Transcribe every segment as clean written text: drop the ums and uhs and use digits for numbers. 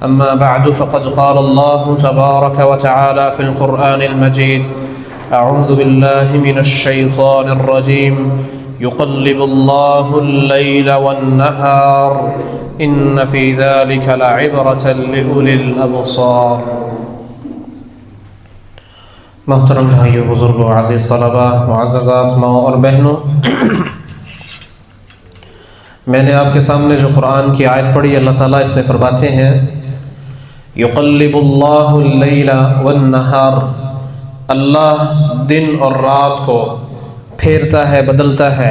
أما بعد فقد قال الله تبارك وتعالى في القرآن المجيد أعوذ بالله من الشيطان الرجيم يقلب الله الليل والنهار إن في ذلك لعبرة لأولي الأبصار۔ محترم بھائیو، بزرگوں، عزیز طلباء، معززات ماں اور بہنوں، میں نے آپ کے سامنے جو قرآن کی آیت پڑھی، اللہ تعالیٰ اس میں فرماتے ہیں یقلب اللہ اللیل والنہار، اللہ دن اور رات کو پھیرتا ہے، بدلتا ہے۔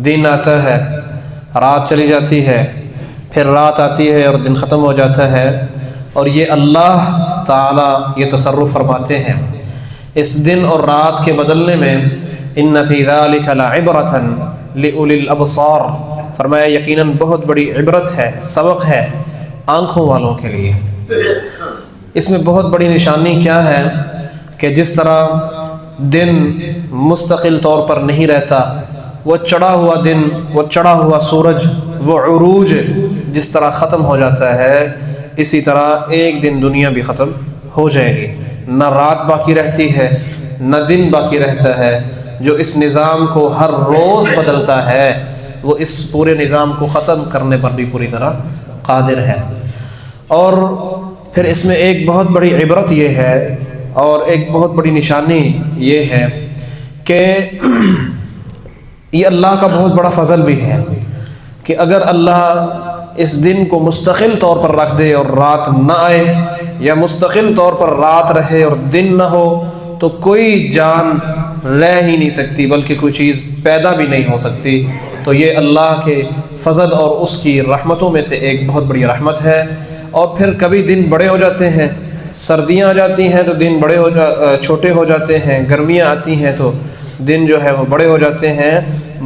دن آتا ہے، رات چلی جاتی ہے، پھر رات آتی ہے اور دن ختم ہو جاتا ہے، اور یہ اللہ تعالیٰ یہ تصرف فرماتے ہیں۔ اس دن اور رات کے بدلنے میں ان فی ذلک لعبرۃ لأولی الابصار، فرمایا یقیناً بہت بڑی عبرت ہے، سبق ہے آنکھوں والوں کے لیے۔ اس میں بہت بڑی نشانی کیا ہے کہ جس طرح دن مستقل طور پر نہیں رہتا، وہ چڑھا ہوا دن، وہ چڑھا ہوا سورج، وہ عروج جس طرح ختم ہو جاتا ہے، اسی طرح ایک دن دنیا بھی ختم ہو جائے گی۔ نہ رات باقی رہتی ہے، نہ دن باقی رہتا ہے۔ جو اس نظام کو ہر روز بدلتا ہے، وہ اس پورے نظام کو ختم کرنے پر بھی پوری طرح قادر ہے۔ اور پھر اس میں ایک بہت بڑی عبرت یہ ہے، اور ایک بہت بڑی نشانی یہ ہے کہ یہ اللہ کا بہت بڑا فضل بھی ہے کہ اگر اللہ اس دن کو مستقل طور پر رکھ دے اور رات نہ آئے، یا مستقل طور پر رات رہے اور دن نہ ہو، تو کوئی جان رہ ہی نہیں سکتی، بلکہ کوئی چیز پیدا بھی نہیں ہو سکتی۔ تو یہ اللہ کے فضل اور اس کی رحمتوں میں سے ایک بہت بڑی رحمت ہے۔ اور پھر کبھی دن بڑے ہو جاتے ہیں، سردیاں آ جاتی ہیں تو دن چھوٹے ہو جاتے ہیں، گرمیاں آتی ہیں تو دن جو ہے وہ بڑے ہو جاتے ہیں۔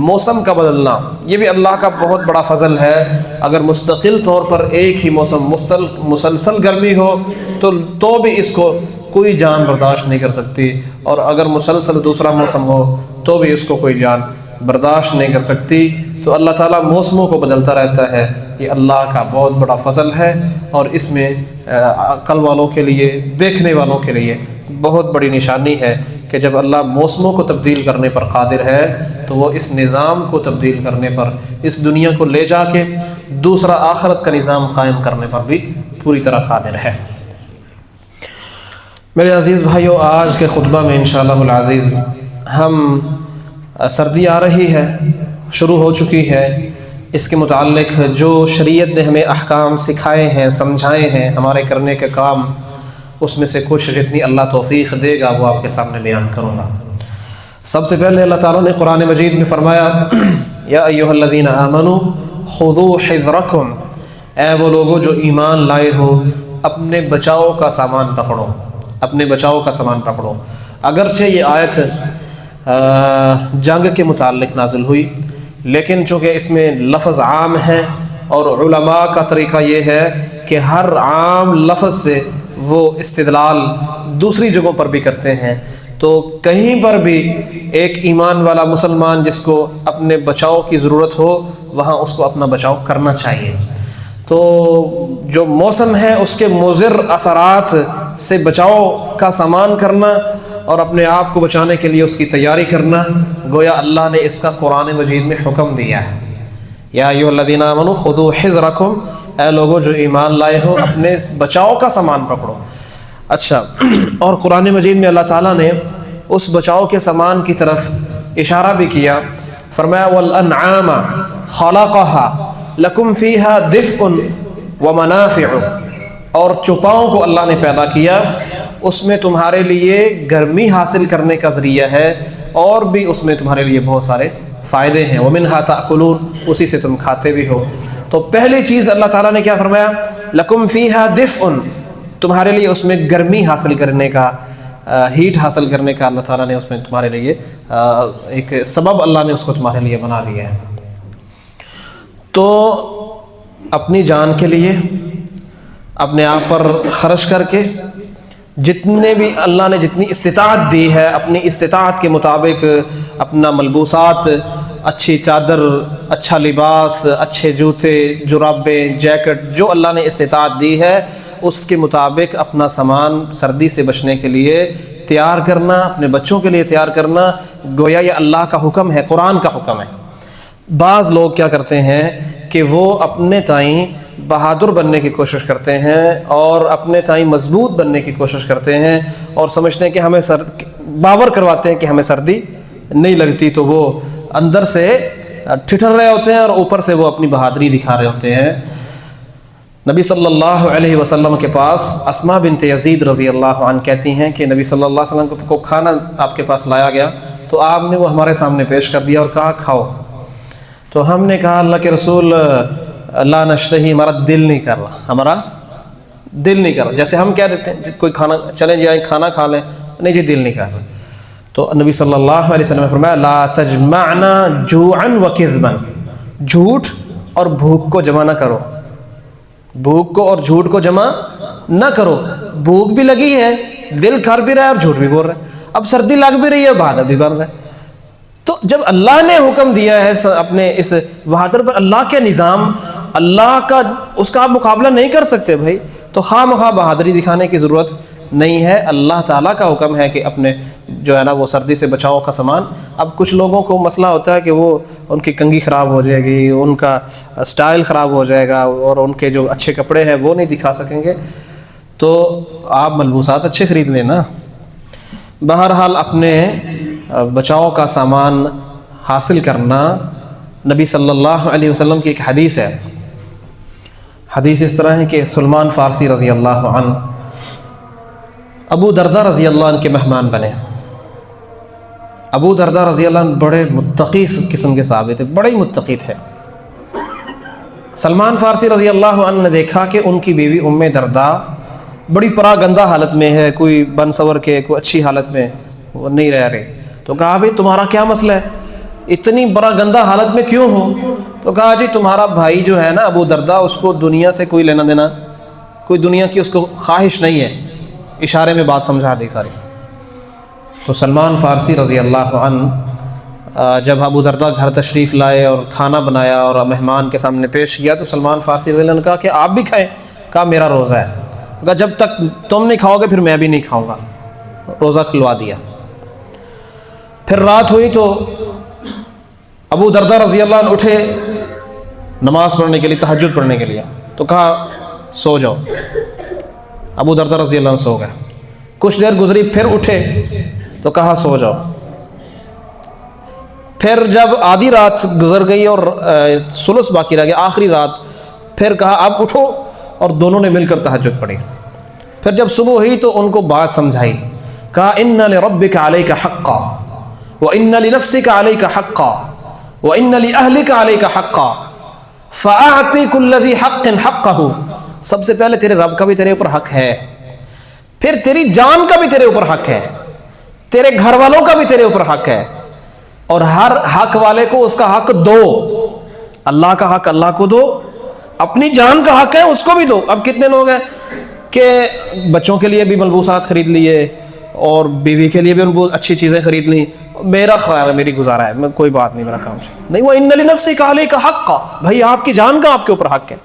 موسم کا بدلنا یہ بھی اللہ کا بہت بڑا فضل ہے۔ اگر مستقل طور پر ایک ہی موسم مسلسل گرمی ہو تو بھی اس کو کوئی جان برداشت نہیں کر سکتی، اور اگر مسلسل دوسرا موسم ہو تو بھی اس کو کوئی جان برداشت نہیں کر سکتی۔ تو اللہ تعالیٰ موسموں کو بدلتا رہتا ہے، یہ اللہ کا بہت بڑا فضل ہے، اور اس میں عقل والوں کے لیے، دیکھنے والوں کے لیے بہت بڑی نشانی ہے کہ جب اللہ موسموں کو تبدیل کرنے پر قادر ہے تو وہ اس نظام کو تبدیل کرنے پر، اس دنیا کو لے جا کے دوسرا آخرت کا نظام قائم کرنے پر بھی پوری طرح قادر ہے۔ میرے عزیز بھائیوں، آج کے خطبہ میں انشاءاللہ العزیز ہم سردی آ رہی ہے، شروع ہو چکی ہے، اس کے متعلق جو شریعت نے ہمیں احکام سکھائے ہیں، سمجھائے ہیں، ہمارے کرنے کے کام، اس میں سے کچھ جتنی اللہ توفیق دے گا وہ آپ کے سامنے بیان کروں گا۔ سب سے پہلے اللہ تعالیٰ نے قرآن مجید میں فرمایا یا ایھا الذین آمنوا خذوا حذرکم، اے وہ لوگوں جو ایمان لائے ہو، اپنے بچاؤ کا سامان پکڑو، اپنے بچاؤ کا سامان پکڑو۔ اگرچہ یہ آیت جنگ کے متعلق نازل ہوئی، لیکن چونکہ اس میں لفظ عام ہے، اور علماء کا طریقہ یہ ہے کہ ہر عام لفظ سے وہ استدلال دوسری جگہوں پر بھی کرتے ہیں، تو کہیں پر بھی ایک ایمان والا مسلمان جس کو اپنے بچاؤ کی ضرورت ہو، وہاں اس کو اپنا بچاؤ کرنا چاہیے۔ تو جو موسم ہے اس کے مضر اثرات سے بچاؤ کا سامان کرنا اور اپنے آپ کو بچانے کے لیے اس کی تیاری کرنا، گویا اللہ نے اس کا قرآن مجید میں حکم دیا ہے۔ یا ایھا الذین آمنوا خذوا حذرکم، اے لوگوں جو ایمان لائے ہو، اپنے بچاؤ کا سامان پکڑو۔ اچھا، اور قرآن مجید میں اللہ تعالیٰ نے اس بچاؤ کے سامان کی طرف اشارہ بھی کیا، فرمایا والانعام خلقها لکم فیہا دفء ومنافع، اور چوپاؤں کو اللہ نے پیدا کیا، اس میں تمہارے لیے گرمی حاصل کرنے کا ذریعہ ہے، اور بھی اس میں تمہارے لیے بہت سارے فائدے ہیں۔ ومنها تأکلون، اسی سے تم کھاتے بھی ہو۔ تو پہلی چیز اللہ تعالیٰ نے کیا فرمایا؟ لکم فیہا دفء، تمہارے لیے اس میں گرمی حاصل کرنے کا، ہیٹ حاصل کرنے کا اللہ تعالیٰ نے اس میں تمہارے لیے ایک سبب اللہ نے اس کو تمہارے لیے بنا دیا ہے۔ تو اپنی جان کے لیے اپنے آپ پر خرچ کر کے جتنے بھی اللہ نے جتنی استطاعت دی ہے، اپنی استطاعت کے مطابق اپنا ملبوسات، اچھی چادر، اچھا لباس، اچھے جوتے، جرابیں، جیکٹ، جو اللہ نے استطاعت دی ہے اس کے مطابق اپنا سامان سردی سے بچنے کے لیے تیار کرنا، اپنے بچوں کے لیے تیار کرنا، گویا یہ اللہ کا حکم ہے، قرآن کا حکم ہے۔ بعض لوگ کیا کرتے ہیں کہ وہ اپنے تئیں بہادر بننے کی کوشش کرتے ہیں اور اپنے تئیں مضبوط بننے کی کوشش کرتے ہیں اور سمجھتے ہیں کہ ہمیں باور کرواتے ہیں کہ ہمیں سردی نہیں لگتی، تو وہ اندر سے ٹھٹر رہے ہوتے ہیں اور اوپر سے وہ اپنی بہادری دکھا رہے ہوتے ہیں۔ نبی صلی اللہ علیہ وسلم کے پاس اسماء بنت یزید رضی اللہ عنہ کہتی ہیں کہ نبی صلی اللہ علیہ وسلم کو کھانا آپ کے پاس لایا گیا تو آپ نے وہ ہمارے سامنے پیش کر دیا اور کہا کھاؤ، تو ہم نے کہا اللہ کے رسول لا نشتہی، ہمارا دل نہیں کر رہا، ہمارا دل نہیں کر رہا، جیسے ہم کہہ دیتے ہیں کوئی کھانا چلیں جی آئیں کھانا کھا لیں، نہیں جی دل نہیں کر رہا۔ تو نبی صلی اللہ علیہ وسلم نے فرمایا لا تجمعنا جوعا وکذبا، جھوٹ اور بھوک کو جمع نہ کرو، بھوک کو اور جھوٹ کو جمع نہ کرو، بھوک بھی لگی ہے، دل کر بھی رہا ہے اور جھوٹ بھی بول رہا ہے، اب سردی لگ بھی رہی ہے، بہادر بھی بن رہا ہے۔ تو جب اللہ نے حکم دیا ہے اپنے اس بہادر پر، اللہ کے نظام، اللہ کا، اس کا آپ مقابلہ نہیں کر سکتے بھائی، تو خواہ مخواہ بہادری دکھانے کی ضرورت نہیں ہے۔ اللہ تعالیٰ کا حکم ہے کہ اپنے جو ہے نا وہ سردی سے بچاؤ کا سامان۔ اب کچھ لوگوں کو مسئلہ ہوتا ہے کہ وہ ان کی کنگھی خراب ہو جائے گی، ان کا سٹائل خراب ہو جائے گا اور ان کے جو اچھے کپڑے ہیں وہ نہیں دکھا سکیں گے، تو آپ ملبوسات اچھے خرید لیں نا۔ بہرحال اپنے بچاؤ کا سامان حاصل کرنا، نبی صلی اللہ علیہ وسلم کی ایک حدیث ہے، حدیث اس طرح ہے کہ سلمان فارسی رضی اللہ عنہ ابو دردہ رضی اللہ عنہ کے مہمان بنے۔ ابو دردہ رضی اللہ عنہ بڑے متقی قسم کے صحابی تھے، بڑے متقی تھے۔ سلمان فارسی رضی اللہ عنہ نے دیکھا کہ ان کی بیوی ام دردہ بڑی پراگندہ حالت میں ہے، کوئی بن سور کے کوئی اچھی حالت میں وہ نہیں رہ رہی، تو کہا بھئی تمہارا کیا مسئلہ ہے، اتنی پراگندہ حالت میں کیوں ہو؟ تو کہا جی تمہارا بھائی جو ہے نا ابو دردہ، اس کو دنیا سے کوئی لینا دینا، کوئی دنیا کی اس کو خواہش نہیں ہے، اشارے میں بات سمجھا دی ساری۔ تو سلمان فارسی رضی اللہ عنہ جب ابو دردہ گھر تشریف لائے اور کھانا بنایا اور مہمان کے سامنے پیش کیا، تو سلمان فارسی رضی اللہ عنہ نے کہا کہ آپ بھی کھائیں، کہا میرا روزہ ہے، کہا جب تک تم نہیں کھاؤ گے پھر میں بھی نہیں کھاؤں گا، روزہ کھلوا دیا۔ پھر رات ہوئی تو ابو دردہ رضی اللہ عنہ اٹھے نماز پڑھنے کے لیے، تہجد پڑھنے کے لیے، تو کہا سو جاؤ، ابو دردہ رضی اللہ عنہ سو گئے۔ کچھ دیر گزری پھر اٹھے تو کہا سو جاؤ۔ پھر جب آدھی رات گزر گئی اور ثلث باقی رہ گیا، آخری رات، پھر کہا اب اٹھو، اور دونوں نے مل کر تہجد پڑھی۔ پھر جب صبح ہوئی تو ان کو بات سمجھائی، کہا ان لربک علیک حقا وان لنفسک علیک حقا وان لاہلک علیک حقا فاعط کل ذی حق حقہ، سب سے پہلے تیرے رب کا بھی تیرے اوپر حق ہے، پھر تیری جان کا بھی تیرے اوپر حق ہے، تیرے گھر والوں کا بھی تیرے اوپر حق ہے، اور ہر حق والے کو اس کا حق دو۔ اللہ کا حق اللہ کو دو، اپنی جان کا حق ہے اس کو بھی دو۔ اب کتنے لوگ ہیں کہ بچوں کے لیے بھی ملبوسات خرید لیے اور بیوی کے لیے بھی ان کو اچھی چیزیں خرید لی، میرا خیال ہے میری گزارا ہے، کوئی بات نہیں، میرا کام نہیں، وہ ان لنفسک علیک حقا، بھائی آپ کی جان کا آپ کے اوپر حق ہے۔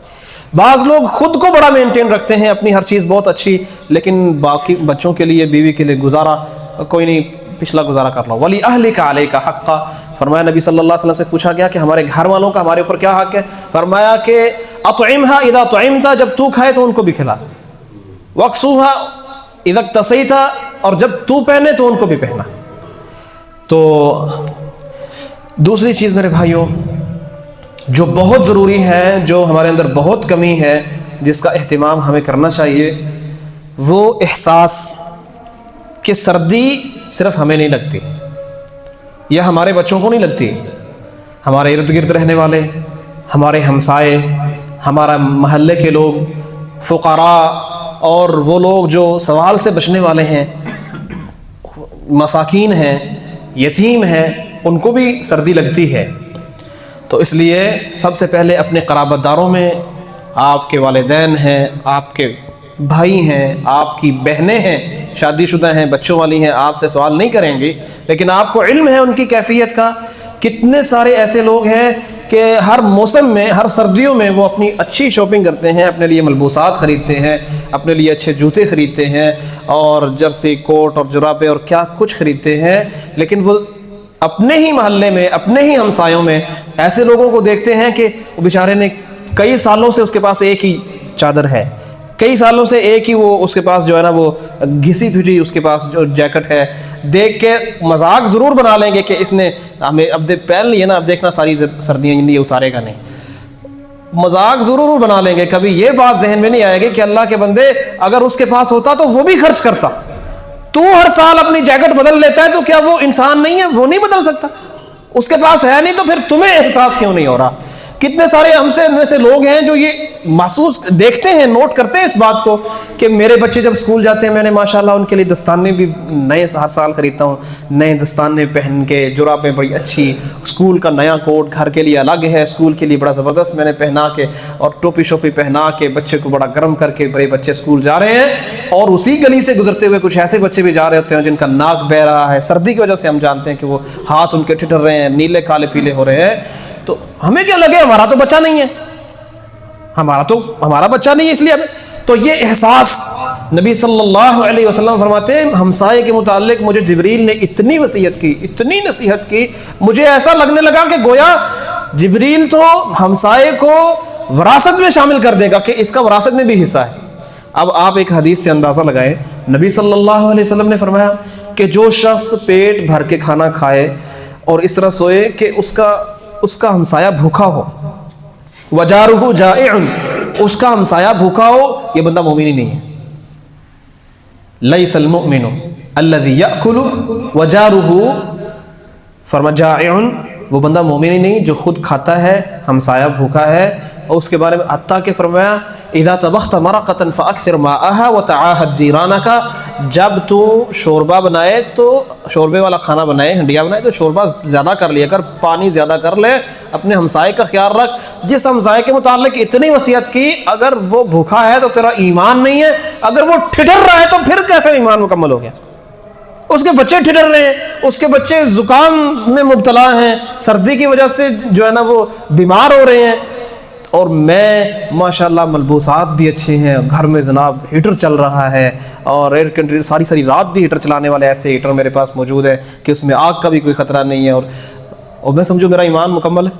بعض لوگ خود کو بڑا مینٹین رکھتے ہیں، اپنی ہر چیز بہت اچھی، لیکن باقی بچوں کے لیے بیوی کے لیے گزارا کوئی نہیں، پچھلا گزارا کر لو۔ ولی اہلک علیک حقا، فرمایا نبی صلی اللہ علیہ وسلم سے پوچھا گیا کہ ہمارے گھر والوں کا ہمارے اوپر کیا حق ہے؟ فرمایا کہ اطعمھا اذا طعمت، جب تو کھائے تو ان کو بھی کھلا، واکسوھا اذا اکتسیت، اور جب تو پہنے تو ان کو بھی پہنا۔ تو دوسری چیز میرے بھائیوں جو بہت ضروری ہے، جو ہمارے اندر بہت کمی ہے، جس کا اہتمام ہمیں کرنا چاہیے، وہ احساس کہ سردی صرف ہمیں نہیں لگتی یا ہمارے بچوں کو نہیں لگتی، ہمارے ارد گرد رہنے والے، ہمارے ہمسائے، ہمارا محلے کے لوگ، فقراء اور وہ لوگ جو سوال سے بچنے والے ہیں، مساکین ہیں، یتیم ہیں، ان کو بھی سردی لگتی ہے۔ تو اس لیے سب سے پہلے اپنے قرابت داروں میں، آپ کے والدین ہیں، آپ کے بھائی ہیں، آپ کی بہنیں ہیں، شادی شدہ ہیں، بچوں والی ہیں، آپ سے سوال نہیں کریں گی، لیکن آپ کو علم ہے ان کی کیفیت کا۔ کتنے سارے ایسے لوگ ہیں کہ ہر موسم میں، ہر سردیوں میں وہ اپنی اچھی شاپنگ کرتے ہیں، اپنے لیے ملبوسات خریدتے ہیں، اپنے لیے اچھے جوتے خریدتے ہیں اور جرسی، کوٹ اور جرابے اور کیا کچھ خریدتے ہیں، لیکن وہ اپنے ہی محلے میں، اپنے ہی ہمسایوں میں ایسے لوگوں کو دیکھتے ہیں کہ وہ بیچارے نے کئی سالوں سے اس کے پاس ایک ہی چادر ہے، کئی سالوں سے ایک ہی وہ اس کے پاس جو ہے نا وہ گھسی پھٹی اس کے پاس جو جیکٹ ہے، دیکھ کے مذاق ضرور بنا لیں گے کہ اس نے ہمیں اب پہن لی ہے نا، اب دیکھنا ساری سردیاں یہ اتارے گا نہیں، مذاق ضرور بنا لیں گے۔ کبھی یہ بات ذہن میں نہیں آئے گی کہ اللہ کے بندے اگر اس کے پاس ہوتا تو وہ بھی خرچ کرتا، تو ہر سال اپنی جیکٹ بدل لیتا ہے تو کیا وہ انسان نہیں ہے؟ وہ نہیں بدل سکتا؟ اس کے پاس ہے نہیں تو پھر تمہیں احساس کیوں نہیں ہو رہا؟ کتنے سارے ہم سے لوگ ہیں جو یہ محسوس دیکھتے ہیں، نوٹ کرتے ہیں اس بات کو کہ میرے بچے جب اسکول جاتے ہیں میں نے ماشاءاللہ ان کے لیے دستانے بھی نئے ہر سال خریدتا ہوں، نئے دستانے پہن کے، جرابیں بڑی اچھی، اسکول کا نیا کوٹ گھر کے لیے الگ ہے، اسکول کے لیے بڑا زبردست میں نے پہنا کے، اور ٹوپی شوپی پہنا کے بچے کو بڑا گرم کر کے بڑے بچے اسکول جا رہے ہیں، اور اسی گلی سے گزرتے ہوئے کچھ ایسے بچے بھی جا رہے ہوتے ہیں جن کا ناک بہ رہا ہے، سردی کی وجہ سے ہم جانتے ہیں کہ وہ ہاتھ ان کے ٹھٹر رہے ہیں، نیلے کالے پیلے ہو رہے ہیں، تو ہمیں کیا لگے ہمارا تو بچہ نہیں ہے، ہمارا بچہ نہیں ہے، اس لیے ہمیں تو یہ احساس نبی صلی اللہ علیہ وسلم فرماتے ہیں ہمسائے کے متعلق مجھے جبریل نے اتنی وصیت کی، اتنی نصیحت کی، مجھے ایسا لگنے لگا کہ گویا جبریل تو ہمسائے کو وراثت میں شامل کر دے گا کہ اس کا وراثت میں بھی حصہ ہے۔ اب آپ ایک حدیث سے اندازہ لگائیں، نبی صلی اللہ علیہ وسلم نے فرمایا کہ جو شخص پیٹ بھر کے کھانا کھائے اور اس طرح سوئے کہ اس کا ہمسایہ بھوکا ہو، وجارہ جائع، اس کا ہمسایہ بھوکا ہو، یہ بندہ مومن ہی نہیں ہے۔ لیس المؤمن الذی یأکل وجارہ، فرما جائع، وہ بندہ مومن ہی نہیں جو خود کھاتا ہے، ہمسایہ بھوکا ہے، اور اس کے بارے میں حتیٰ کہ فرمایا اذا طبخت مرقۃ فاکثر ماءها وتعاهد جیرانک، جب تو شوربہ بنائے تو شوربے والا کھانا بنائے، ہنڈیا بنائے تو شوربہ زیادہ کر لیا کر، پانی زیادہ کر لے، اپنے ہمسائے کا خیال رکھ۔ جس ہمسائے کے متعلق اتنی وصیت کی، اگر وہ بھوکا ہے تو تیرا ایمان نہیں ہے، اگر وہ ٹھٹر رہا ہے تو پھر کیسے ایمان مکمل ہو گیا؟ اس کے بچے ٹھٹر رہے ہیں، اس کے بچے زکام میں مبتلا ہیں، سردی کی وجہ سے جو ہے نا وہ بیمار ہو رہے ہیں، اور میں ماشاءاللہ ملبوسات بھی اچھے ہیں، گھر میں جناب ہیٹر چل رہا ہے، اور ایئر کنڈیشنر ساری رات بھی ہیٹر چلانے والے ایسے ہیٹر میرے پاس موجود ہے کہ اس میں آگ کا بھی کوئی خطرہ نہیں ہے، اور میں سمجھو میرا ایمان مکمل ہے۔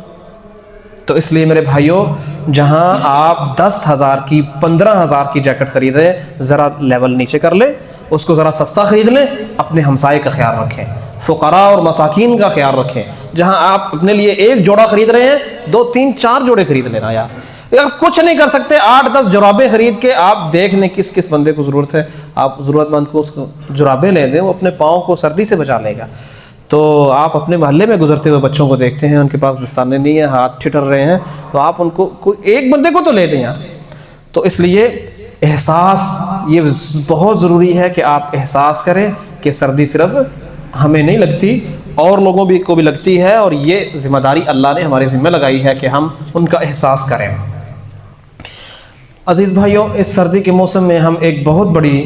تو اس لیے میرے بھائیوں، جہاں آپ 10,000 کی 15,000 کی جیکٹ خرید رہے ہیں، ذرا لیول نیچے کر لیں، اس کو ذرا سستا خرید لیں، اپنے ہمسائے کا خیال رکھیں، فقراء اور مساکین کا خیال رکھیں۔ جہاں آپ اپنے لیے ایک جوڑا خرید رہے ہیں، 2 3 4 جوڑے خرید لینا یار۔ اگر کچھ نہیں کر سکتے 8-10 جرابیں خرید کے آپ دیکھ لیں کس بندے کو ضرورت ہے، آپ ضرورت مند کو اس کو جرابیں لے دیں، وہ اپنے پاؤں کو سردی سے بچا لے گا۔ تو آپ اپنے محلے میں گزرتے ہوئے بچوں کو دیکھتے ہیں ان کے پاس دستانے نہیں ہیں، ہاتھ ٹھٹر رہے ہیں، تو آپ ان کو ایک بندے کو تو لے دیں یار۔ تو اس لیے احساس یہ بہت ضروری ہے کہ آپ احساس کریں کہ سردی صرف ہمیں نہیں لگتی، اور لوگوں کو بھی لگتی ہے، اور یہ ذمہ داری اللہ نے ہمارے ذمہ لگائی ہے کہ ہم ان کا احساس کریں۔ عزیز بھائیوں، اس سردی کے موسم میں ہم ایک بہت بڑی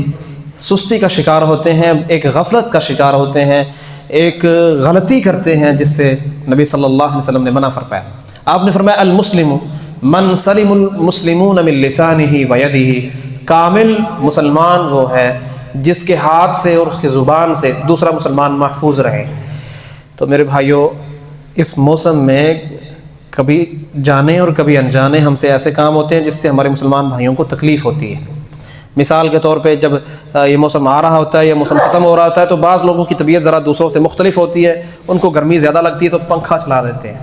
سستی کا شکار ہوتے ہیں، ایک غفلت کا شکار ہوتے ہیں، ایک غلطی کرتے ہیں جس سے نبی صلی اللہ علیہ وسلم نے منع فرمایا۔ آپ نے فرمایا المسلم من سلم المسلمون من لسانہ ویدہ، کامل مسلمان وہ ہے جس کے ہاتھ سے اور اس کے زبان سے دوسرا مسلمان محفوظ رہے۔ تو میرے بھائیوں، اس موسم میں کبھی جانے اور کبھی انجانے ہم سے ایسے کام ہوتے ہیں جس سے ہمارے مسلمان بھائیوں کو تکلیف ہوتی ہے۔ مثال کے طور پہ جب یہ موسم آ رہا ہوتا ہے یا موسم ختم ہو رہا ہوتا ہے تو بعض لوگوں کی طبیعت ذرا دوسروں سے مختلف ہوتی ہے، ان کو گرمی زیادہ لگتی ہے تو پنکھا چلا دیتے ہیں،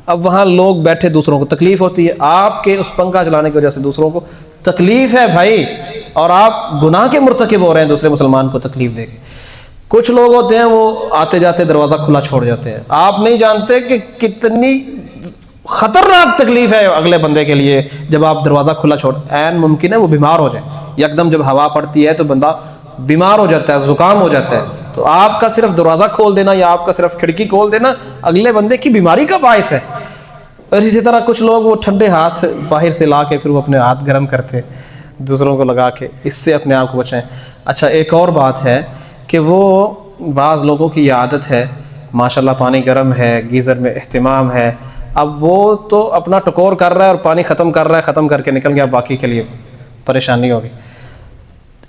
اب وہاں لوگ بیٹھے دوسروں کو تکلیف ہوتی ہے، آپ کے اس پنکھا چلانے کی وجہ سے دوسروں کو تکلیف ہے بھائی، اور آپ گناہ کے مرتکب ہو رہے ہیں دوسرے مسلمان کو تکلیف دے کے۔ کچھ لوگ ہوتے ہیں وہ آتے جاتے دروازہ کھلا چھوڑ جاتے ہیں، آپ نہیں جانتے کہ کتنی خطرناک تکلیف ہے اگلے بندے کے لیے جب آپ دروازہ کھلا چھوڑ، عین ممکن ہے وہ بیمار ہو جائے، یکدم جب ہوا پڑتی ہے تو بندہ بیمار ہو جاتا ہے، زکام ہو جاتا ہے، تو آپ کا صرف دروازہ کھول دینا یا آپ کا صرف کھڑکی کھول دینا اگلے بندے کی بیماری کا باعث ہے۔ اور اسی طرح کچھ لوگ وہ ٹھنڈے ہاتھ باہر سے لا کے پھر وہ اپنے ہاتھ گرم کرتے دوسروں کو لگا کے، اس سے اپنے آپ کو بچائیں۔ اچھا، ایک اور بات ہے کہ وہ بعض لوگوں کی یہ عادت ہے، ماشاءاللہ پانی گرم ہے، گیزر میں اہتمام ہے، اب وہ تو اپنا ٹکور کر رہا ہے اور پانی ختم کر رہا ہے، ختم کر کے نکل گیا، باقی کے لیے پریشانی ہوگی۔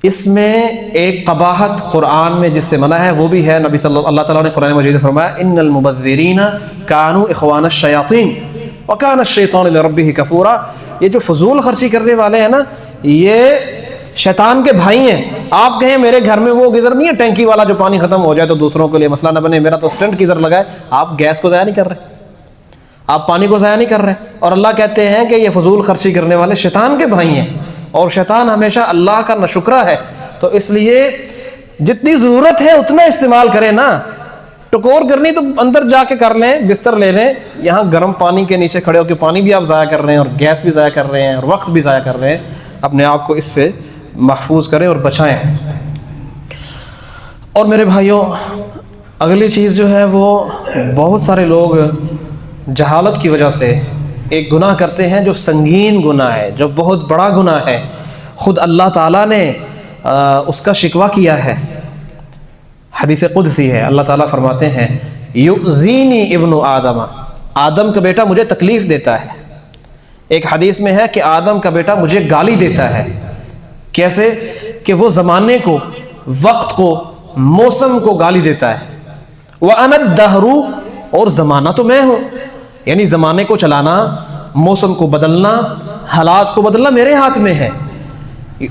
اس میں ایک قباحت قرآن میں جس سے منع ہے وہ بھی ہے، نبی اللہ تعالیٰ نے قرآن مجید میں فرمایا ان المبذرین کانوا اخوان الشیاطین وکان الشیطان لربہ کفورا۔ یہ جو فضول خرچی کرنے والے ہیں نا، یہ شیطان کے بھائی ہیں۔ آپ کہیں میرے گھر میں وہ گیزر نہیں ہے ٹینکی والا جو پانی ختم ہو جائے تو دوسروں کے لیے مسئلہ نہ بنے، میرا تو اسٹنٹ گیزر لگا ہے، آپ گیس کو ضائع نہیں کر رہے، آپ پانی کو ضائع نہیں کر رہے۔ اور اللہ کہتے ہیں کہ یہ فضول خرچی کرنے والے شیطان کے بھائی ہیں، اور شیطان ہمیشہ اللہ کا ناشکرا ہے۔ تو اس لیے جتنی ضرورت ہے اتنا استعمال کریں نا، ٹکور کرنی تو اندر جا کے کر لیں، بستر لے لیں، یہاں گرم پانی کے نیچے کھڑے ہو کے پانی بھی آپ ضائع کر رہے ہیں اور گیس بھی ضائع کر رہے ہیں اور وقت بھی ضائع کر رہے ہیں۔ اپنے آپ کو اس سے محفوظ کریں اور بچائیں۔ اور میرے بھائیوں، اگلی چیز جو ہے وہ بہت سارے لوگ جہالت کی وجہ سے ایک گناہ کرتے ہیں جو سنگین گناہ ہے، جو بہت بڑا گناہ ہے۔ خود اللہ تعالیٰ نے اس کا شکوہ کیا ہے، حدیث قدسی ہے، اللہ تعالیٰ فرماتے ہیں یؤذینی ابن آدم، آدم کا بیٹا مجھے تکلیف دیتا ہے۔ ایک حدیث میں ہے کہ آدم کا بیٹا مجھے گالی دیتا ہے۔ کیسے؟ کہ وہ زمانے کو، وقت کو، موسم کو گالی دیتا ہے۔ وَأَنَا الدَّهْرُ، اور زمانہ تو میں ہوں، یعنی زمانے کو چلانا، موسم کو بدلنا، حالات کو بدلنا میرے ہاتھ میں ہے۔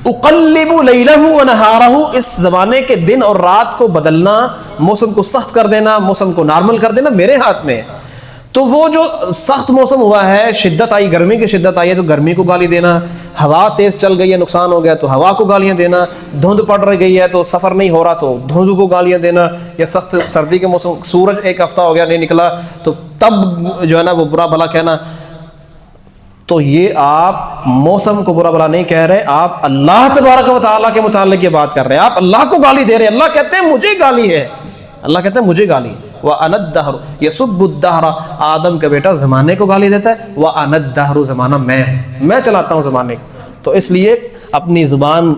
اقلب لیلہ ونہارہ، اس زمانے کے دن اور رات کو بدلنا، موسم کو سخت کر دینا، موسم کو نارمل کر دینا میرے ہاتھ میں ہے۔ تو وہ جو سخت موسم ہوا ہے، شدت آئی، گرمی کی شدت آئی ہے تو گرمی کو گالی دینا، ہوا تیز چل گئی ہے نقصان ہو گیا تو ہوا کو گالیاں دینا، دھند پڑ رہ گئی ہے تو سفر نہیں ہو رہا تو دھند کو گالیاں دینا، یا سخت سردی کے موسم، سورج ایک ہفتہ ہو گیا نہیں نکلا تو تب جو ہے نا وہ برا بھلا کہنا۔ تو یہ آپ موسم کو برا بھلا نہیں کہہ رہے، آپ اللہ تبارک و تعالیٰ کے متعلق یہ بات کر رہے ہیں، آپ اللہ کو گالی دے رہے ہیں۔ اللہ کہتے ہیں مجھے گالی ہے، اللہ کہتے ہیں مجھے گالی ہے۔ وَأَنَا الدَّهْرُ يَسُبُّ الدَّهْرَ، آدم کا بیٹا زمانے کو گالی دیتا ہے۔ وَأَنَا الدَّهْرُ، زمانہ میں چلاتا ہوں زمانے کو۔ تو اس لیے اپنی زبان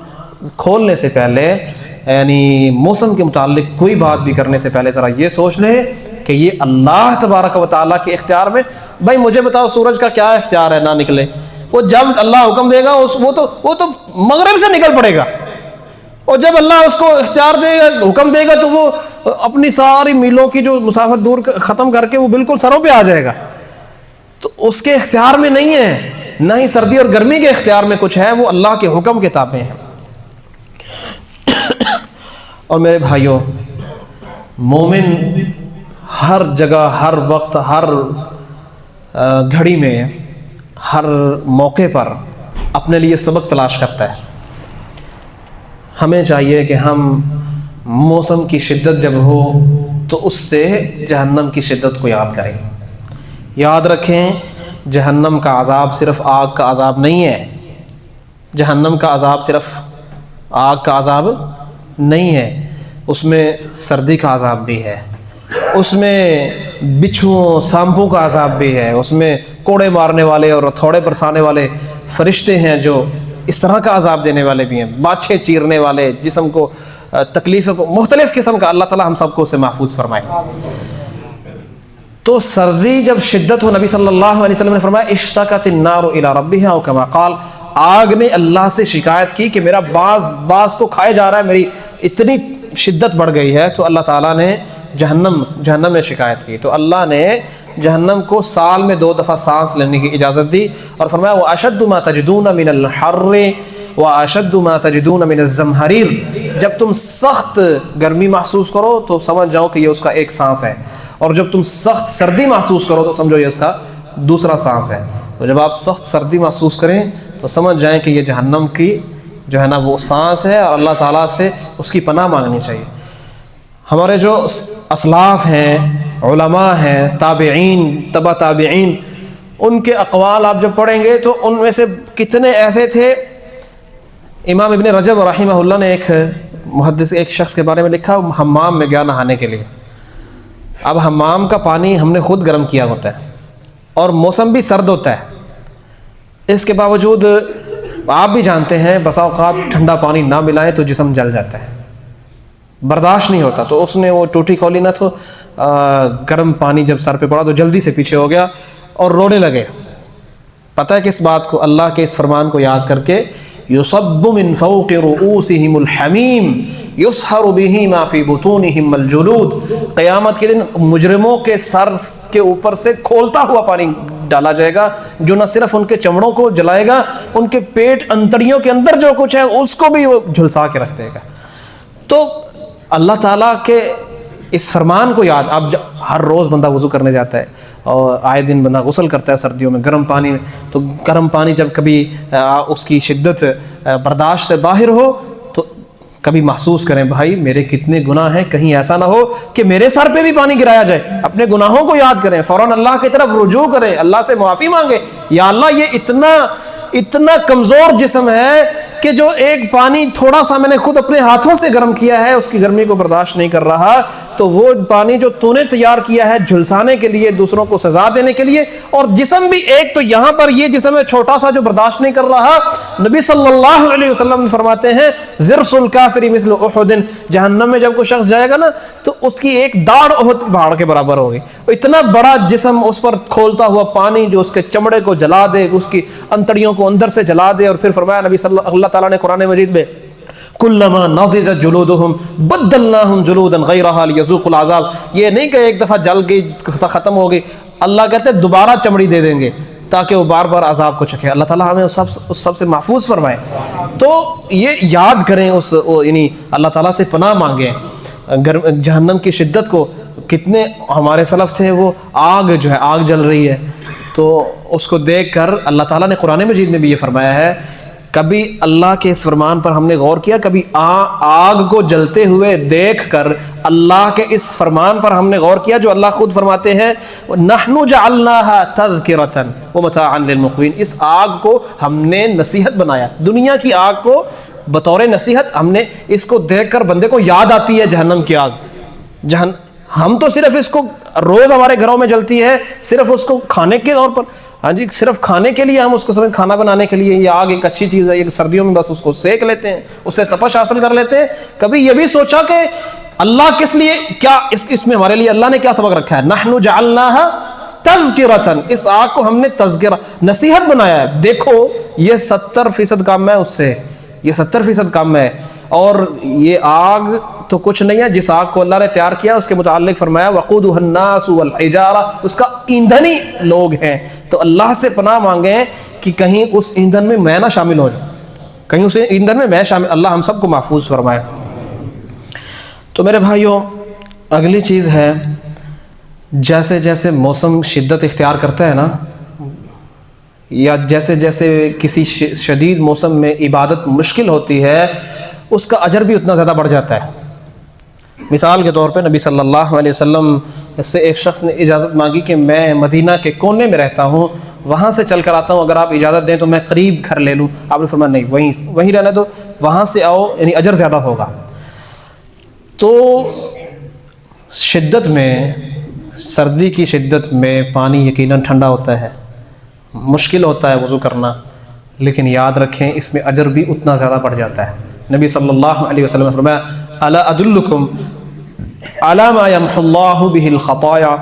کھولنے سے پہلے، یعنی موسم کے متعلق کوئی بات بھی کرنے سے پہلے ذرا یہ سوچ لیں کہ یہ اللہ تبارک و تعالیٰ کے اختیار میں۔ بھائی مجھے بتاؤ سورج کا کیا اختیار ہے نہ نکلے؟ وہ جب اللہ حکم دے گا وہ تو مغرب سے نکل پڑے گا، اور جب اللہ اس کو اختیار دے گا، حکم دے گا، تو وہ اپنی ساری میلوں کی جو مسافت دور ختم کر کے وہ بالکل سروں پہ آ جائے گا۔ تو اس کے اختیار میں نہیں ہے، نہ ہی سردی اور گرمی کے اختیار میں کچھ ہے، وہ اللہ کے حکم کے تابع ہیں۔ اور میرے بھائیوں، مومن ہر جگہ، ہر وقت، ہر گھڑی میں، ہر موقع پر اپنے لیے سبق تلاش کرتا ہے۔ ہمیں چاہیے کہ ہم موسم کی شدت جب ہو تو اس سے جہنم کی شدت کو یاد کریں۔ یاد رکھیں، جہنم کا عذاب صرف آگ کا عذاب نہیں ہے، جہنم کا عذاب صرف آگ کا عذاب نہیں ہے، اس میں سردی کا عذاب بھی ہے، اس میں بچھوؤں سانپوں کا عذاب بھی ہے، اس میں کوڑے مارنے والے اور ہتھوڑے برسانے والے فرشتے ہیں جو اس طرح کا عذاب دینے والے بھی ہیں، باچھے چیرنے والے، جسم کو تکلیف مختلف قسم کا، اللہ تعالی ہم سب کو اسے محفوظ فرمائے۔ تو سردی جب شدت ہو، نبی صلی اللہ علیہ وسلم نے فرمایا اشتکت النار الی ربها او کما قال، آگ نے اللہ سے شکایت کی کہ میرا باز کو کھائے جا رہا ہے، میری اتنی شدت بڑھ گئی ہے۔ تو اللہ تعالیٰ نے جہنم میں شکایت کی، تو اللہ نے جہنم کو سال میں 2 دفعہ سانس لینے کی اجازت دی، اور فرمایا وَأَشَدُّ مَا تَجِدُونَ مِنَ الْحَرِّ وَأَشَدُّ مَا تَجِدُونَ مِنَ الزَّمْهَرِيرِ، جب تم سخت گرمی محسوس کرو تو سمجھ جاؤ کہ یہ اس کا ایک سانس ہے، اور جب تم سخت سردی محسوس کرو تو سمجھو یہ اس کا دوسرا سانس ہے۔ تو جب آپ سخت سردی محسوس کریں تو سمجھ جائیں کہ یہ جہنم کی جو ہے نا وہ سانس ہے، اور اللہ تعالیٰ سے اس کی پناہ مانگنی چاہیے۔ ہمارے جو اسلاف ہیں، علماء ہیں، تابعین، تبع تابعین، ان کے اقوال آپ جب پڑھیں گے تو ان میں سے کتنے ایسے تھے۔ امام ابن رجب رحمہ اللہ نے ایک محدث ایک شخص کے بارے میں لکھا، حمام میں گیا نہانے کے لیے۔ اب حمام کا پانی ہم نے خود گرم کیا ہوتا ہے اور موسم بھی سرد ہوتا ہے، اس کے باوجود آپ بھی جانتے ہیں بسا اوقات ٹھنڈا پانی نہ ملائیں تو جسم جل جاتا ہے، برداشت نہیں ہوتا۔ تو اس نے وہ ٹوٹی کھولی نہ، تو گرم پانی جب سر پہ پڑا تو جلدی سے پیچھے ہو گیا اور رونے لگے. پتہ ہے کس بات کو؟ اللہ کے اس فرمان کو یاد کر کے یصب من فوق رؤوسہم الحمیم یصہر بہ ما فی بطونہم الجلود. قیامت کے دن مجرموں کے سر کے اوپر سے کھولتا ہوا پانی ڈالا جائے گا جو نہ صرف ان کے چمڑوں کو جلائے گا، ان کے پیٹ انتڑیوں کے اندر جو کچھ ہے اس کو بھی وہ جھلسا کے رکھ دے گا. تو اللہ تعالیٰ کے اس فرمان کو یاد، اب ہر روز بندہ وضو کرنے جاتا ہے اور آئے دن بندہ غسل کرتا ہے سردیوں میں گرم پانی میں، تو گرم پانی جب کبھی اس کی شدت برداشت سے باہر ہو تو کبھی محسوس کریں بھائی میرے کتنے گناہ ہیں، کہیں ایسا نہ ہو کہ میرے سر پہ بھی پانی گرایا جائے. اپنے گناہوں کو یاد کریں، فوراً اللہ کی طرف رجوع کریں، اللہ سے معافی مانگیں. یا اللہ یہ اتنا کمزور جسم ہے کہ جو ایک پانی تھوڑا سا میں نے خود اپنے ہاتھوں سے گرم کیا ہے اس کی گرمی کو برداشت نہیں کر رہا، تو وہ پانی جو تو نے تیار کیا ہے جھلسانے کے لیے، دوسروں کو سزا دینے کے لیے، اور جسم بھی ایک تو یہاں پر یہ جسم ہے چھوٹا سا جو برداشت نہیں کر رہا. نبی صلی اللہ علیہ وسلم فرماتے ہیں ضرس الکافر مثل احد، جہنم میں جب کوئی شخص جائے گا نا تو اس کی ایک داڑھ احد پہاڑ کے برابر ہوگی. اتنا بڑا جسم، اس پر کھولتا ہوا پانی جو اس کے چمڑے کو جلا دے، اس کی انتڑیوں کو اندر سے جلا دے. اور پھر فرمایا نبی صلی اللہ تعالیٰ نے قرآن مجید میں کلما نضجت جلودہم بدلناہم جلودا غیرہا لیذوقوا العذاب. یہ نہیں کہ ایک دفعہ جل گئی ختم ہو گئی، اللہ کہتے ہیں دوبارہ چمڑی دے دیں گے تاکہ وہ بار بار عذاب کو چکھے. اللہ تعالیٰ ہمیں اس سب سے محفوظ فرمائے. تو یہ یاد کریں، یعنی اللہ تعالیٰ سے پناہ مانگیں جہنم کی شدت کو. کتنے ہمارے سلف تھے وہ آگ جو ہے آگ جل رہی ہے تو اس کو دیکھ کر اللہ تعالیٰ نے قرآن مجید میں بھی یہ فرمایا ہے. کبھی اللہ کے اس فرمان پر ہم نے غور کیا، کبھی آگ کو جلتے ہوئے دیکھ کر اللہ کے اس فرمان پر ہم نے غور کیا جو اللہ خود فرماتے ہیں نحن جعلناها تذکرۃ ومتاعا للمقوین. اس آگ کو ہم نے نصیحت بنایا، دنیا کی آگ کو بطور نصیحت ہم نے اس کو دیکھ کر بندے کو یاد آتی ہے جہنم کی آگ. ہم تو صرف اس کو روز ہمارے گھروں میں جلتی ہے صرف اس کو کھانے کے طور پر، ہاں جی صرف کھانے کے لیے ہم اس کو کھانا بنانے کے لیے، یہ آگ ایک اچھی چیز ہے، یہ سردیوں میں بس اس کو سیک لیتے ہیں، اس سے تپش حاصل کر لیتے ہیں. کبھی یہ بھی سوچا کہ اللہ کس لیے، کیا اس میں ہمارے لیے اللہ نے کیا سبق رکھا ہے؟ نحن جعلناها تذکرۃ، اس آگ کو ہم نے تذکرہ نصیحت بنایا ہے. دیکھو یہ 70% کم ہے اس سے، یہ 70% کم ہے. اور یہ آگ تو کچھ نہیں ہے، جس آگ کو اللہ نے تیار کیا اس کے متعلق فرمایا وقودها الناس والحجارہ، اس کا ایندھن ہی لوگ ہیں. تو اللہ سے پناہ مانگیں کہ کہیں اس ایندھن میں میں نہ شامل ہو جاؤں، کہیں اس ایندھن میں میں شامل، اللہ ہم سب کو محفوظ فرمائے. تو میرے بھائیوں اگلی چیز ہے، جیسے جیسے موسم شدت اختیار کرتا ہے نا، یا جیسے جیسے کسی شدید موسم میں عبادت مشکل ہوتی ہے اس کا اجر بھی اتنا زیادہ بڑھ جاتا ہے. مثال کے طور پہ نبی صلی اللہ علیہ وسلم سے ایک شخص نے اجازت مانگی کہ میں مدینہ کے کونے میں رہتا ہوں، وہاں سے چل کر آتا ہوں، اگر آپ اجازت دیں تو میں قریب گھر لے لوں. آپ نے فرمایا نہیں، وہیں رہنا، تو وہاں سے آؤ، یعنی اجر زیادہ ہوگا. تو شدت میں، سردی کی شدت میں پانی یقیناً ٹھنڈا ہوتا ہے، مشکل ہوتا ہے وضو کرنا، لیکن یاد رکھیں اس میں اجر بھی اتنا زیادہ بڑھ جاتا ہے. نبی صلی اللہ علیہ وسلم نے فرمایا الا ادلکم علی ما یمحو اللہ بہ الخطایا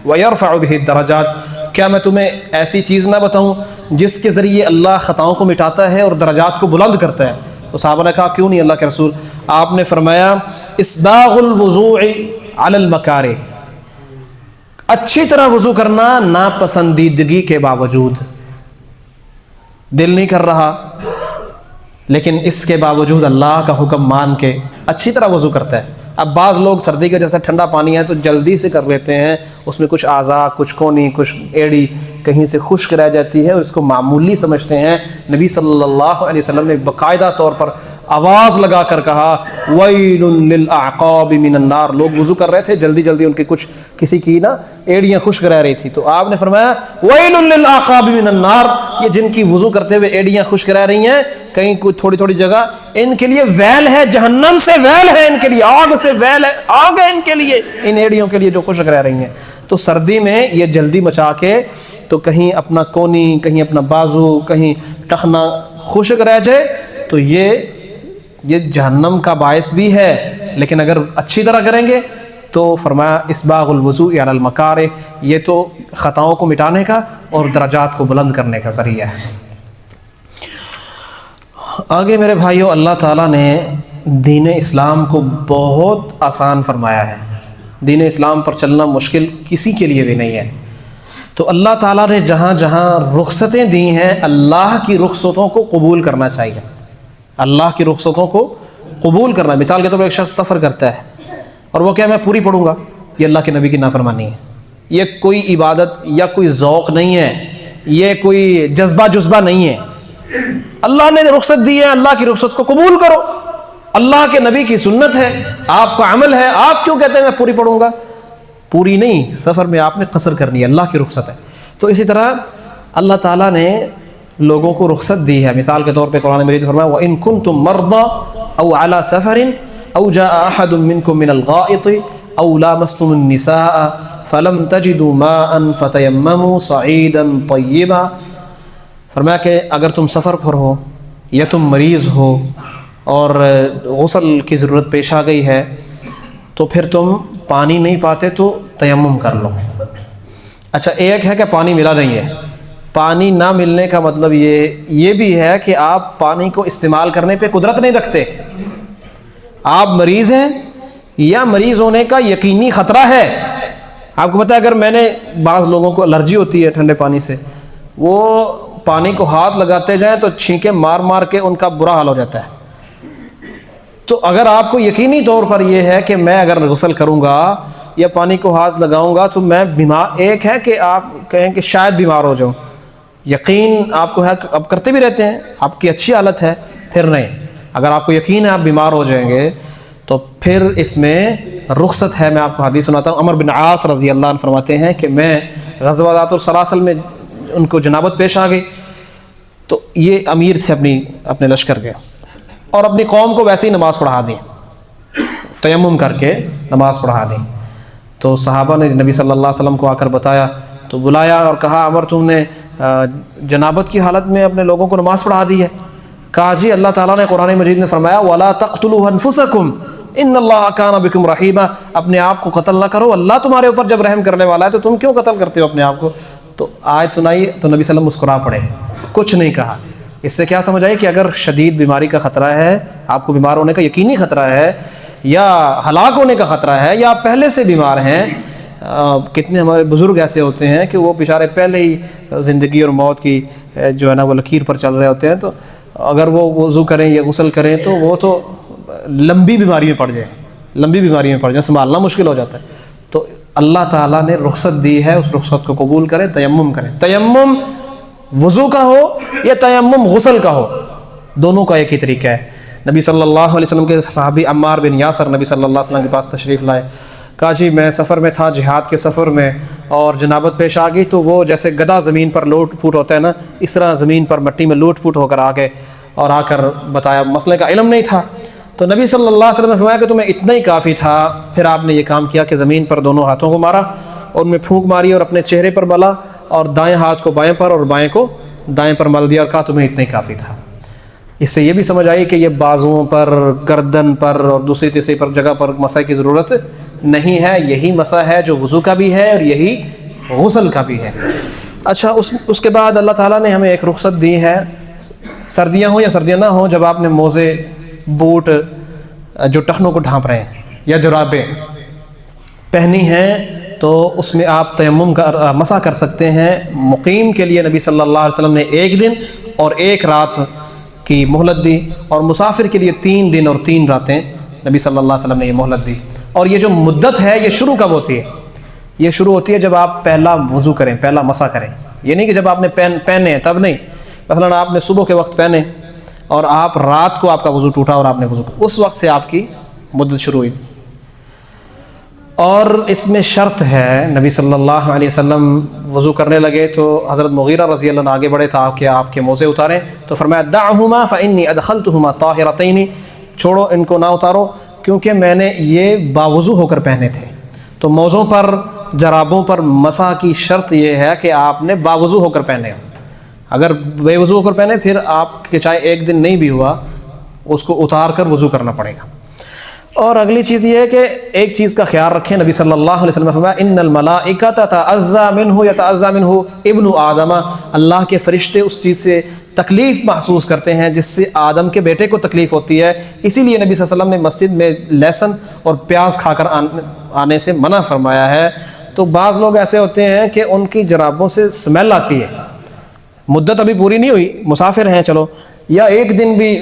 ویرفع بہ الدرجات، کیا میں تمہیں ایسی چیز نہ بتاؤں جس کے ذریعے اللہ خطاؤں کو مٹاتا ہے اور درجات کو بلند کرتا ہے؟ تو صحابہ نے کہا کیوں نہیں اللہ کے رسول؟ آپ نے فرمایا اسباغ الوضوء علی المکارہ، اچھی طرح وضو کرنا ناپسندیدگی کے باوجود، دل نہیں کر رہا لیکن اس کے باوجود اللہ کا حکم مان کے اچھی طرح وضو کرتا ہے. اب بعض لوگ سردی کا جیسا ٹھنڈا پانی ہے تو جلدی سے کر لیتے ہیں، اس میں کچھ اعضاء، کچھ کونی، کچھ ایڑی کہیں سے خشک رہ جاتی ہے اور اس کو معمولی سمجھتے ہیں. نبی صلی اللہ علیہ وسلم نے باقاعدہ طور پر آواز لگا کر کہا ویل للاعقاب من النار. لوگ وضو کر رہے تھے، جلدی جلدی ان کے کچھ کسی کی نا ایڑیاں خشک رہ رہی تھی، تو آپ نے فرمایا ویل للاعقاب من النار، یہ جن کی وضو کرتے ہوئے ایڑیاں خشک رہ رہی ہیں کہیں کوئی تھوڑی تھوڑی جگہ، ان کے لیے ویل ہے، جہنم سے ویل ہے، ان کے لیے آگ سے ویل ہے، آگ ہے ان کے لیے، ان ایڑیوں کے لیے جو خشک رہ رہی ہیں. تو سردی میں یہ جلدی مچا کے تو کہیں اپنا کونی، کہیں اپنا بازو، کہیں ٹخنا خشک رہ جائے تو یہ جہنم کا باعث بھی ہے. لیکن اگر اچھی طرح کریں گے تو فرمایا اسباغ الوضوء علی المکارہ، یہ تو خطاؤں کو مٹانے کا اور درجات کو بلند کرنے کا ذریعہ ہے۔ آگے میرے بھائیوں، اللہ تعالیٰ نے دین اسلام کو بہت آسان فرمایا ہے۔ دین اسلام پر چلنا مشکل کسی کے لیے بھی نہیں ہے۔ تو اللہ تعالیٰ نے جہاں جہاں رخصتیں دی ہیں، اللہ کی رخصتوں کو قبول کرنا چاہیے۔ اللہ کی رخصتوں کو قبول کرنا، مثال کے طور پر ایک شخص سفر کرتا ہے اور وہ کہے میں پوری پڑھوں گا، یہ اللہ کے نبی کی نافرمانی ہے۔ یہ کوئی عبادت یا کوئی ذوق نہیں ہے، یہ کوئی جذبہ نہیں ہے۔ اللہ نے رخصت دی ہے، اللہ کی رخصت کو قبول کرو۔ اللہ کے نبی کی سنت ہے، آپ کا عمل ہے، آپ کیوں کہتے ہیں میں پوری پڑھوں گا؟ پوری نہیں، سفر میں آپ نے قصر کرنی ہے، اللہ کی رخصت ہے۔ تو اسی طرح اللہ تعالیٰ نے لوگوں کو رخصت دی ہے۔ مثال کے طور پہ قرآن مجید فرمایا وَإِن كُنتُم مَرْضَىٰ أَوْ عَلَىٰ سَفَرٍ أَوْ جَاءَ أَحَدٌ مِّنكُم مِّنَ الْغَائِطِ أَوْ لَامَسْتُمُ النِّسَاءَ فَلَمْ تَجِدُوا مَاءً فَتَيَمَّمُوا صَعِيدًا طَيِّبًا، فرمایا کہ اگر تم سفر پر ہو یا تم مریض ہو اور غسل کی ضرورت پیش آ گئی ہے تو پھر تم پانی نہیں پاتے تو تیمم کر لو۔ اچھا، ایک ہے کہ پانی ملا نہیں ہے، پانی نہ ملنے کا مطلب یہ بھی ہے کہ آپ پانی کو استعمال کرنے پہ قدرت نہیں رکھتے، آپ مریض ہیں یا مریض ہونے کا یقینی خطرہ ہے۔ آپ کو پتہ ہے اگر میں نے، بعض لوگوں کو الرجی ہوتی ہے ٹھنڈے پانی سے، وہ پانی کو ہاتھ لگاتے جائیں تو چھینکیں مار مار کے ان کا برا حال ہو جاتا ہے۔ تو اگر آپ کو یقینی طور پر یہ ہے کہ میں اگر غسل کروں گا یا پانی کو ہاتھ لگاؤں گا تو میں بیمار، ایک ہے کہ آپ کہیں کہ شاید بیمار ہو جاؤں، یقین آپ کو ہے، اب کرتے بھی رہتے ہیں، آپ کی اچھی حالت ہے، پھر نہیں۔ اگر آپ کو یقین ہے آپ بیمار ہو جائیں گے تو پھر اس میں رخصت ہے۔ میں آپ کو حدیث سناتا ہوں، عمر بن عاص رضی اللہ عنہ فرماتے ہیں کہ میں غزوہ ذات السلاسل میں ان کو جنابت پیش آ گئی، تو یہ امیر تھے اپنے لشکر کے، اور اپنی قوم کو ویسے ہی نماز پڑھا دی، تیمم کر کے نماز پڑھا دی۔ تو صحابہ نے نبی صلی اللہ علیہ وسلم کو آ کر بتایا، تو بلایا اور کہا عمر تم نے جنابت کی حالت میں اپنے لوگوں کو نماز پڑھا دی ہے۔ کہا جی اللہ تعالیٰ نے قرآن مجید میں فرمایا وَلَا تَقْتُلُوا أَنفُسَكُمْ إِنَّ اللَّهَ كَانَ بِكُمْ رَحِيمًا، اپنے آپ کو قتل نہ کرو، اللہ تمہارے اوپر جب رحم کرنے والا ہے تو تم کیوں قتل کرتے ہو اپنے آپ کو؟ تو آیت سنائی تو نبی صلی اللہ علیہ وسلم مسکرا پڑے، کچھ نہیں کہا۔ اس سے کیا سمجھ آئی کہ اگر شدید بیماری کا خطرہ ہے، آپ کو بیمار ہونے کا یقینی خطرہ ہے یا ہلاک ہونے کا خطرہ ہے یا آپ پہلے سے بیمار ہیں، کتنے ہمارے بزرگ ایسے ہوتے ہیں کہ وہ بیچارے پہلے ہی زندگی اور موت کی جو ہے نا وہ لکیر پر چل رہے ہوتے ہیں، تو اگر وہ وضو کریں یا غسل کریں تو وہ تو لمبی بیماری میں پڑ جائیں، سنبھالنا مشکل ہو جاتا ہے۔ تو اللہ تعالیٰ نے رخصت دی ہے، اس رخصت کو قبول کریں، تیمم کریں۔ تیمم وضو کا ہو یا تیمم غسل کا ہو، دونوں کا ایک ہی طریقہ ہے۔ نبی صلی اللہ علیہ وسلم کے صحابی عمار بن یاسر نبی صلی اللہ علیہ وسلم کے پاس تشریف لائے، کہا جی میں سفر میں تھا، جہاد کے سفر میں، اور جنابت پیش آ گئی، تو وہ جیسے گدھا زمین پر لوٹ پھوٹ ہوتا ہے نا، اس طرح زمین پر مٹی میں لوٹ پھوٹ ہو کر آ گئے، اور آ کر بتایا مسئلے کا علم نہیں تھا۔ تو نبی صلی اللہ علیہ وسلم نے فرمایا کہ تمہیں اتنا ہی کافی تھا۔ پھر آپ نے یہ کام کیا کہ زمین پر دونوں ہاتھوں کو مارا اور ان میں پھونک ماری اور اپنے چہرے پر ملا، اور دائیں ہاتھ کو بائیں پر اور بائیں کو دائیں پر مل دیا، اور کہا تمہیں اتنا ہی کافی تھا۔ اس سے یہ بھی سمجھ آئی کہ یہ بازوؤں پر، گردن پر اور دوسری تیسری پر جگہ پر مسح کی ضرورت نہیں ہے، یہی مسح ہے جو وضو کا بھی ہے اور یہی غسل کا بھی ہے۔ اچھا، اس کے بعد اللہ تعالیٰ نے ہمیں ایک رخصت دی ہے، سردیاں ہوں یا سردیاں نہ ہوں، جب آپ نے موزے، بوٹ جو ٹخنوں کو ڈھانپ رہے ہیں یا جرابیں پہنی ہیں تو اس میں آپ تیمم کا مسح کر سکتے ہیں۔ مقیم کے لیے نبی صلی اللہ علیہ وسلم نے 1 دن اور 1 رات کی مہلت دی، اور مسافر کے لیے 3 دن اور 3 راتیں نبی صلی اللہ علیہ وسلم نے یہ مہلت دی۔ اور یہ جو مدت ہے یہ شروع کب ہوتی ہے؟ یہ شروع ہوتی ہے جب آپ پہلا وضو کریں، پہلا مسح کریں۔ یہ نہیں کہ جب آپ نے پہنے تب نہیں، مثلا آپ نے صبح کے وقت پہنے اور آپ رات کو آپ کا وضو ٹوٹا اور آپ نے وضو کیا، اس وقت سے آپ کی مدت شروع ہوئی۔ اور اس میں شرط ہے، نبی صلی اللہ علیہ وسلم وضو کرنے لگے تو حضرت مغیرہ رضی اللہ عنہ آگے بڑھے تھا کہ آپ کے موزے اتاریں، تو فرمایا دعہما فانی ادخلتہما طاہرتین، چھوڑو ان کو نہ اتارو کیونکہ میں نے یہ باوضو ہو کر پہنے تھے۔ تو موزوں پر، جرابوں پر مسح کی شرط یہ ہے کہ آپ نے باوضو ہو کر پہنے، اگر بے وضو ہو کر پہنے پھر آپ کے چاہے 1 دن نہیں بھی ہوا اس کو اتار کر وضو کرنا پڑے گا۔ اور اگلی چیز یہ ہے کہ ایک چیز کا خیال رکھیں، نبی صلی اللہ علیہ وسلم نے فرمایا ان الملائکۃ تتعزى منہ یتعزى منہ ابن آدم، اللہ کے فرشتے اس چیز سے تکلیف محسوس کرتے ہیں جس سے آدم کے بیٹے کو تکلیف ہوتی ہے، اسی لیے نبی صلی اللہ علیہ وسلم نے مسجد میں لہسن اور پیاز کھا کر آنے سے منع فرمایا ہے۔ تو بعض لوگ ایسے ہوتے ہیں کہ ان کی جرابوں سے اسمیل آتی ہے، مدت ابھی پوری نہیں ہوئی، مسافر ہیں چلو، یا ایک دن بھی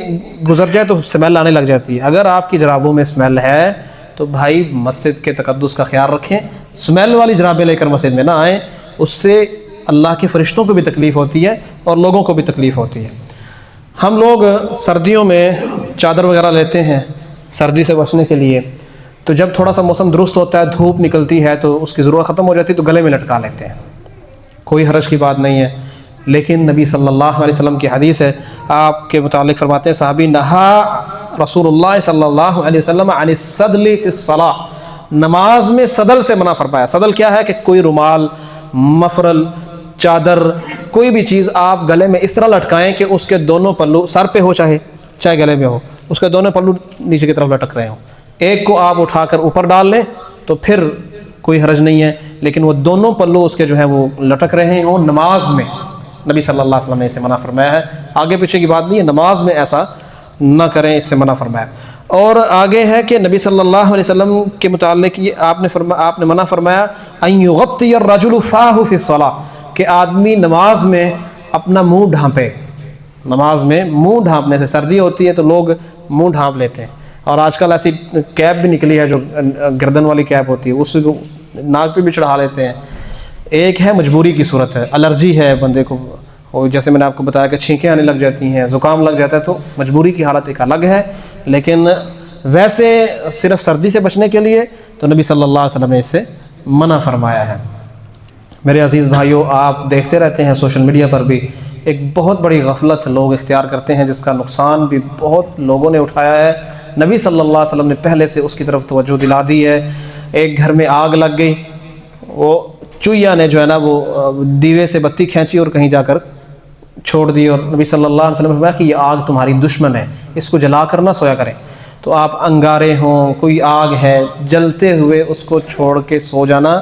گزر جائے تو اسمیل آنے لگ جاتی ہے۔ اگر آپ کی جرابوں میں اسمیل ہے تو بھائی مسجد کے تقدس کا خیال رکھیں، اسمیل والی جرابیں لے کر مسجد میں نہ آئیں، اس سے اللہ کے فرشتوں کو بھی تکلیف ہوتی ہے اور لوگوں کو بھی تکلیف ہوتی ہے۔ ہم لوگ سردیوں میں چادر وغیرہ لیتے ہیں سردی سے بچنے کے لیے، تو جب تھوڑا سا موسم درست ہوتا ہے، دھوپ نکلتی ہے تو اس کی ضرورت ختم ہو جاتی ہے تو گلے میں لٹکا لیتے ہیں، کوئی حرج کی بات نہیں ہے۔ لیکن نبی صلی اللہ علیہ وسلم کی حدیث ہے، آپ کے متعلق فرماتے ہیں صحابی نہا رسول اللہ صلی اللہ علیہ وسلم عن السدل فی الصلاۃ، نماز میں صدل سے منع فرمایا۔ صدل کیا ہے کہ کوئی رومال، مفرل، چادر، کوئی بھی چیز آپ گلے میں اس طرح لٹکائیں کہ اس کے دونوں پلو سر پہ ہو چاہے گلے میں ہو، اس کے دونوں پلو نیچے کی طرف لٹک رہے ہوں۔ ایک کو آپ اٹھا کر اوپر ڈال لیں تو پھر کوئی حرج نہیں ہے، لیکن وہ دونوں پلو اس کے جو ہیں وہ لٹک رہے ہوں نماز میں، نبی صلی اللہ علیہ وسلم نے اسے منع فرمایا ہے۔ آگے پیچھے کی بات نہیں ہے، نماز میں ایسا نہ کریں، اس سے منع فرمایا۔ اور آگے ہے کہ نبی صلی اللہ علیہ وسلم کے متعلق یہ آپ نے منع فرمایا ان یغطی الرجل فاہ فی الصلاۃ، کہ آدمی نماز میں اپنا منہ ڈھانپے، نماز میں منہ ڈھانپنے سے سردی ہوتی ہے تو لوگ منہ ڈھانپ لیتے ہیں، اور آج کل ایسی کیپ بھی نکلی ہے جو گردن والی کیپ ہوتی ہے، اس کو ناک پہ بھی چڑھا لیتے ہیں۔ ایک ہے مجبوری کی صورت ہے، الرجی ہے بندے کو، اور جیسے میں نے آپ کو بتایا کہ چھینکیں آنے لگ جاتی ہیں، زکام لگ جاتا ہے، تو مجبوری کی حالت ایک الگ ہے، لیکن ویسے صرف سردی سے بچنے کے لیے تو نبی صلی اللہ علیہ وسلم نے اس سے منع فرمایا ہے۔ میرے عزیز بھائیوں، آپ دیکھتے رہتے ہیں سوشل میڈیا پر بھی ایک بہت بڑی غفلت لوگ اختیار کرتے ہیں جس کا نقصان بھی بہت لوگوں نے اٹھایا ہے۔ نبی صلی اللہ علیہ وسلم نے پہلے سے اس کی طرف توجہ دلا دی ہے۔ ایک گھر میں آگ لگ گئی، وہ چوہیا نے جو ہے نا وہ دیوے سے بتی کھینچی اور کہیں جا کر چھوڑ دی، اور نبی صلی اللہ علیہ وسلم نے فرمایا کہ یہ آگ تمہاری دشمن ہے، اس کو جلا کر نہ سویا کریں۔ تو آپ انگارے ہوں، کوئی آگ ہے، جلتے ہوئے اس کو چھوڑ کے سو جانا،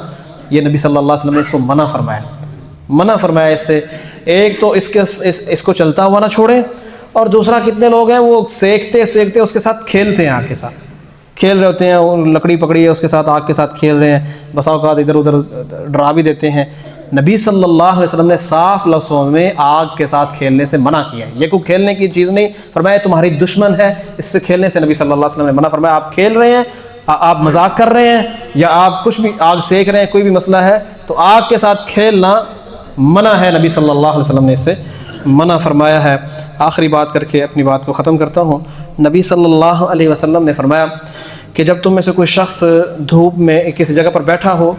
یہ نبی صلی اللہ علیہ وسلم نے اس کو منع فرمایا اس سے۔ ایک تو اس کو چلتا ہوا نہ چھوڑیں، اور دوسرا کتنے لوگ ہیں وہ سیکتے اس کے ساتھ کھیلتے ہیں، آگ کے ساتھ کھیل رہے ہوتے ہیں، وہ لکڑی پکڑی ہے اس کے ساتھ، آگ کے ساتھ کھیل رہے ہیں، بسا اوقات ادھر ادھر ڈرا بھی دیتے ہیں۔ نبی صلی اللہ علیہ وسلم نے صاف لفظوں میں آگ کے ساتھ کھیلنے سے منع کیا ہے۔ یہ کوئی کھیلنے کی چیز نہیں، فرمایا تمہاری دشمن ہے، اس سے کھیلنے سے نبی صلی اللہ علیہ وسلم نے منع فرمایا۔ آپ کھیل رہے ہیں، آپ مذاق کر رہے ہیں، یا آپ کچھ بھی آگ سیک رہے ہیں، کوئی بھی مسئلہ ہے تو آگ کے ساتھ کھیلنا منع ہے، نبی صلی اللہ علیہ وسلم نے اس سے منع فرمایا ہے۔ آخری بات کر کے اپنی بات کو ختم کرتا ہوں۔ نبی صلی اللہ علیہ وسلم نے فرمایا کہ جب تم میں سے کوئی شخص دھوپ میں کسی جگہ پر بیٹھا ہو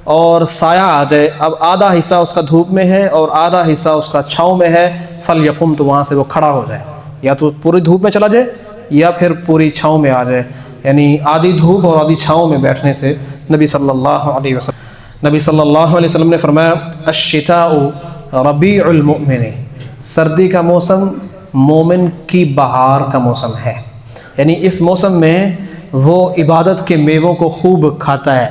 اور سایہ آ جائے، اب آدھا حصہ اس کا دھوپ میں ہے اور آدھا حصہ اس کا چھاؤں میں ہے، فلیقم، تو وہاں سے وہ کھڑا ہو جائے، یا تو پوری دھوپ میں چلا جائے یا پھر پوری چھاؤں میں آ جائے، یعنی آدھی دھوپ اور آدھی چھاؤں میں بیٹھنے سے نبی صلی اللہ علیہ وسلم نے فرمایا الشتاء ربیع المؤمن، سردی کا موسم مومن کی بہار کا موسم ہے، یعنی اس موسم میں وہ عبادت کے میووں کو خوب کھاتا ہے،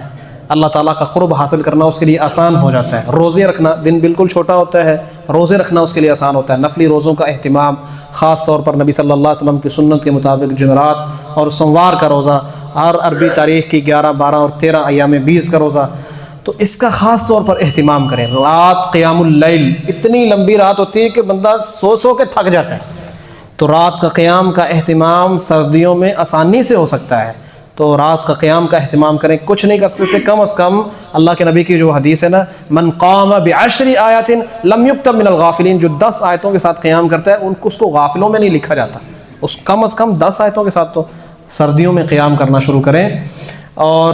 اللہ تعالیٰ کا قرب حاصل کرنا اس کے لیے آسان ہو جاتا ہے، روزے رکھنا، دن بالکل چھوٹا ہوتا ہے، روزے رکھنا اس کے لیے آسان ہوتا ہے، نفلی روزوں کا اہتمام، خاص طور پر نبی صلی اللہ علیہ وسلم کی سنت کے مطابق جمعرات اور سوموار کا روزہ، ہر عربی تاریخ کی 11، 12 اور 13 ایام 20 کا روزہ، تو اس کا خاص طور پر اہتمام کریں۔ رات قیام اللیل، اتنی لمبی رات ہوتی ہے کہ بندہ سو کے تھک جاتا ہے، تو رات کا قیام کا اہتمام سردیوں میں آسانی سے ہو سکتا ہے، تو رات کا قیام کا اہتمام کریں۔ کچھ نہیں کر سکتے، کم از کم اللہ کے نبی کی جو حدیث ہے نا، من قام بعشر آیات لم یکتب من الغافلین، جو 10 آیتوں کے ساتھ قیام کرتا ہے اس کو غافلوں میں نہیں لکھا جاتا، اس کم از کم 10 آیتوں کے ساتھ تو سردیوں میں قیام کرنا شروع کریں۔ اور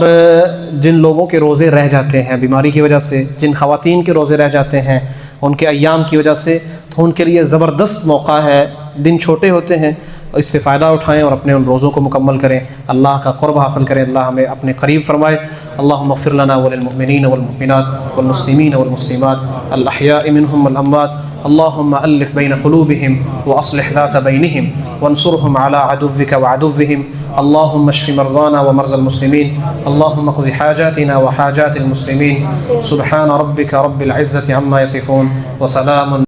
جن لوگوں کے روزے رہ جاتے ہیں بیماری کی وجہ سے، جن خواتین کے روزے رہ جاتے ہیں ان کے ایام کی وجہ سے، تو ان کے لیے زبردست موقع ہے، دن چھوٹے ہوتے ہیں، اس سے فائدہ اٹھائیں اور اپنے ان روزوں کو مکمل کریں، اللہ کا قرب حاصل کریں، اللہ ہمیں اپنے قریب فرمائے۔ اللہم اغفر لنا وللمؤمنین والمؤمنات والمسلمین والمسلمات الاحیاء منہم والاموات، اللہم الف بین قلوبہم واصلح ذات بینہم وانصرہم علی عدوک وعدوہم اللهم اشف مرضانا ومرضى المسلمين، اللهم اقض حاجاتنا وحاجات المسلمين. سبحان ربك رب العزة عما يصفون وسلام